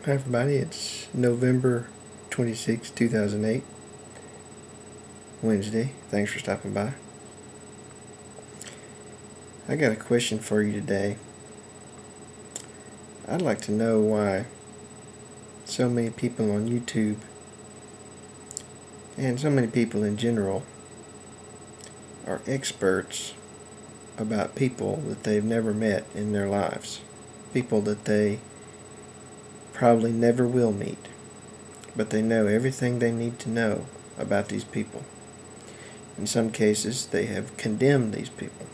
Hi everybody, it's November 26, 2008, Wednesday. Thanks for stopping by. I got a question for you today. I'd like to know why so many people on YouTube and so many people in general are experts about people that they've never met in their lives. People that they probably never will meet, but they know everything they need to know about these people. In some cases, they have condemned these people.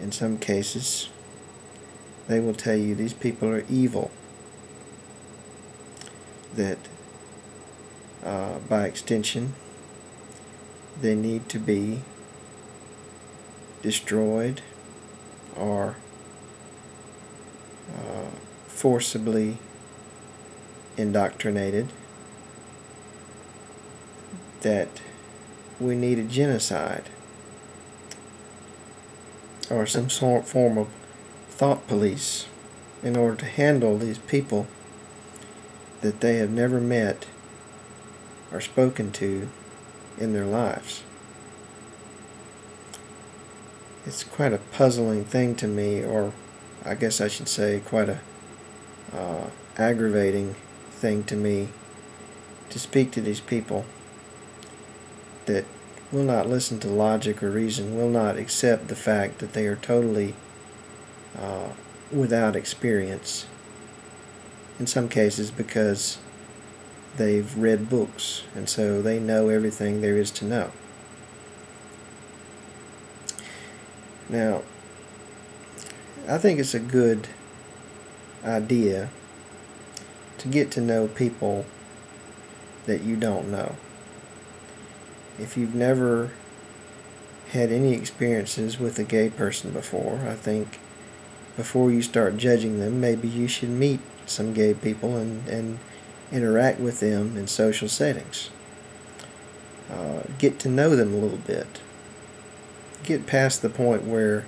In some cases, they will tell you these people are evil, that by extension, they need to be destroyed or forcibly indoctrinated, that we need a genocide or some form of thought police in order to handle these people that they have never met or spoken to in their lives. It's quite a puzzling thing to me, or I guess I should say quite a aggravating thing to me, to speak to these people that will not listen to logic or reason, will not accept the fact that they are totally without experience, in some cases because they've read books and so they know everything there is to know. Now, I think it's a good idea to get to know people that you don't know. If you've never had any experiences with a gay person before, I think before you start judging them, maybe you should meet some gay people and interact with them in social settings. Get to know them a little bit. Get past the point where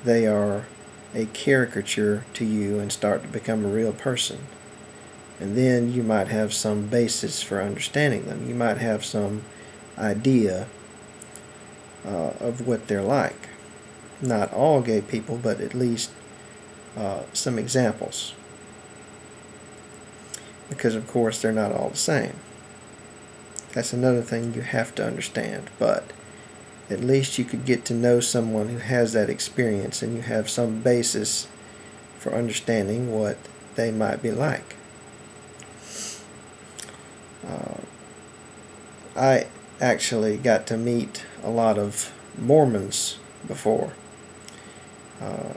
they are a caricature to you and start to become a real person. And then you might have some basis for understanding them. You might have some idea of what they're like. Not all gay people, but at least some examples. Because of course they're not all the same. That's another thing you have to understand. But at least you could get to know someone who has that experience, and you have some basis for understanding what they might be like. I actually got to meet a lot of Mormons before.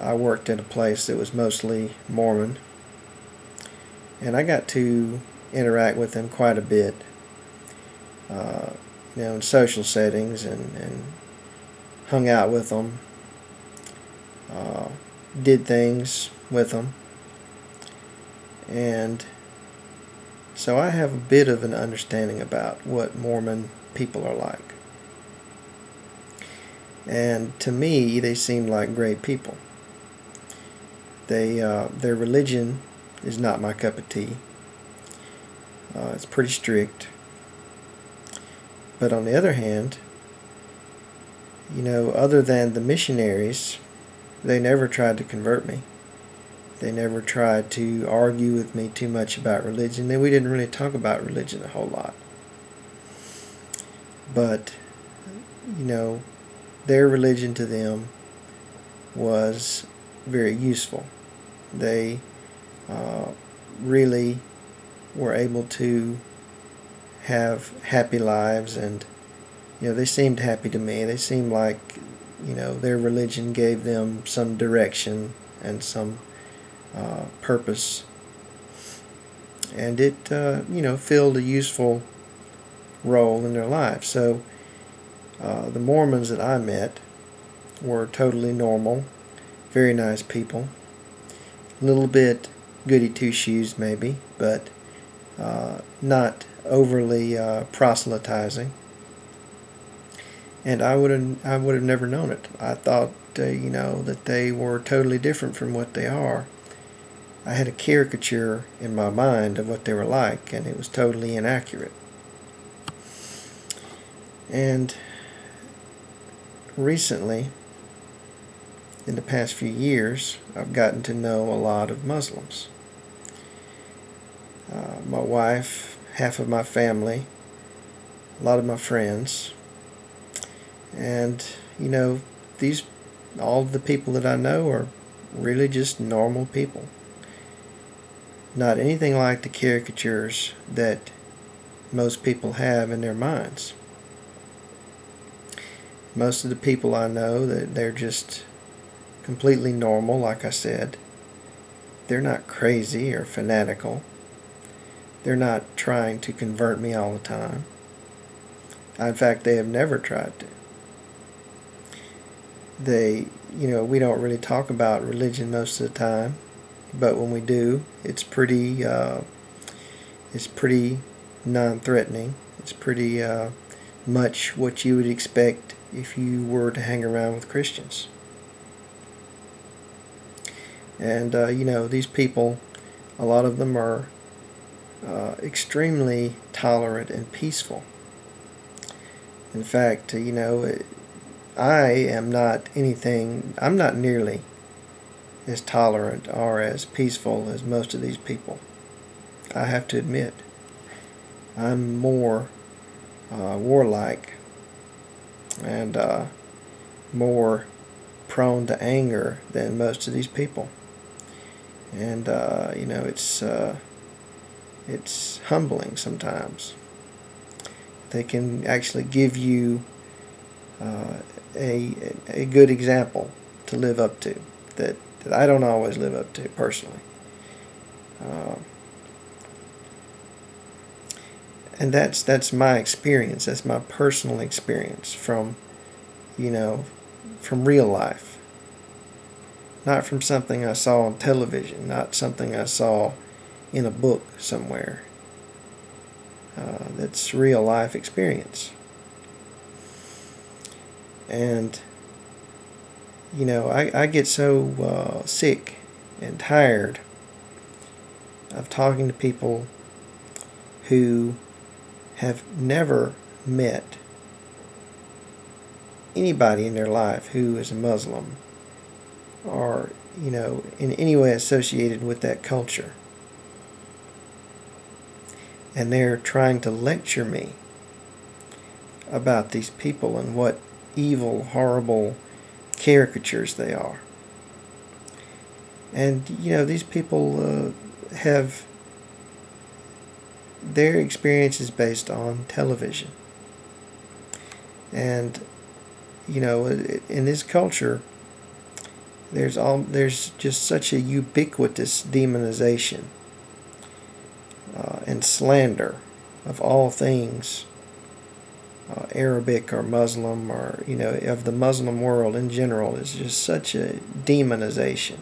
I worked at a place that was mostly Mormon, and I got to interact with them quite a bit, in social settings, and hung out with them, did things with them, and so I have a bit of an understanding about what Mormon people are like. And to me, they seem like great people. Their religion is not my cup of tea. It's pretty strict. But on the other hand, other than the missionaries, they never tried to convert me. They never tried to argue with me too much about religion. We didn't really talk about religion a whole lot. But, their religion to them was very useful. They really were able to have happy lives, and they seemed happy to me. They seemed like their religion gave them some direction and some purpose, and it filled a useful role in their lives. So the Mormons that I met were totally normal, very nice people, a little bit goody two-shoes maybe, but not overly proselytizing. And I would have never known it. I thought that they were totally different from what they are. I had a caricature in my mind of what they were like, and it was totally inaccurate. And recently, in the past few years, I've gotten to know a lot of Muslims. My wife, half of my family, a lot of my friends, and these all of the people that I know are really just normal people. Not anything like the caricatures that most people have in their minds. Most of the people I know, that they're just completely normal, like I said. They're not crazy or fanatical. They're not trying to convert me all the time. In fact, they have never tried to. We don't really talk about religion most of the time, but when we do, it's pretty non-threatening. It's pretty much what you would expect if you were to hang around with Christians. And these people, a lot of them are extremely tolerant and peaceful. In fact, I'm not nearly as tolerant or as peaceful as most of these people. I have to admit, I'm more warlike and more prone to anger than most of these people. And it's humbling sometimes. They can actually give you a good example to live up to that I don't always live up to personally. And that's my experience. That's my personal experience from real life. Not from something I saw on television, not something I saw in a book somewhere. That's real life experience. And I get so sick and tired of talking to people who have never met anybody in their life who is a Muslim or in any way associated with that culture. And they're trying to lecture me about these people and what evil, horrible caricatures they are. And these people have their experiences based on television. And in this culture, there's just such a ubiquitous demonization and slander of all things Arabic or Muslim, or of the Muslim world in general, is just such a demonization.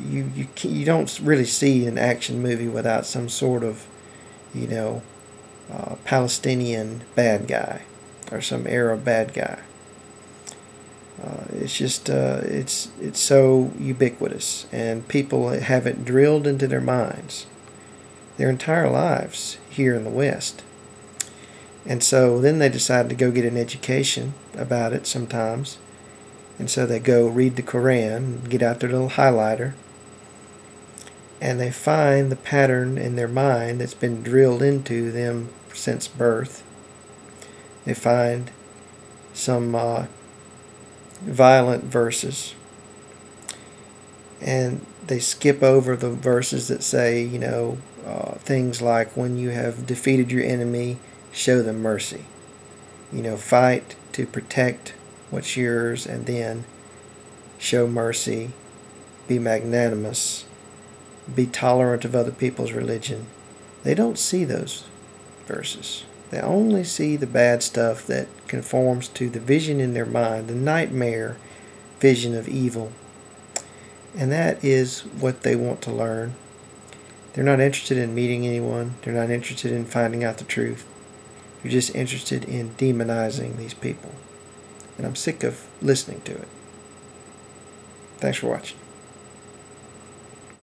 You don't really see an action movie without some sort of Palestinian bad guy or some Arab bad guy. It's just it's so ubiquitous, and people have it drilled into their minds their entire lives here in the West. And so then they decide to go get an education about it sometimes. And so they go read the Quran, get out their little highlighter, and they find the pattern in their mind that's been drilled into them since birth. They find some violent verses, and they skip over the verses that say, things like, when you have defeated your enemy, show them mercy. Fight to protect what's yours, and then show mercy, be magnanimous, be tolerant of other people's religion. They don't see those verses. They only see the bad stuff that conforms to the vision in their mind, the nightmare vision of evil. And that is what they want to learn. They're not interested in meeting anyone. They're not interested in finding out the truth. They're just interested in demonizing these people. And I'm sick of listening to it. Thanks for watching.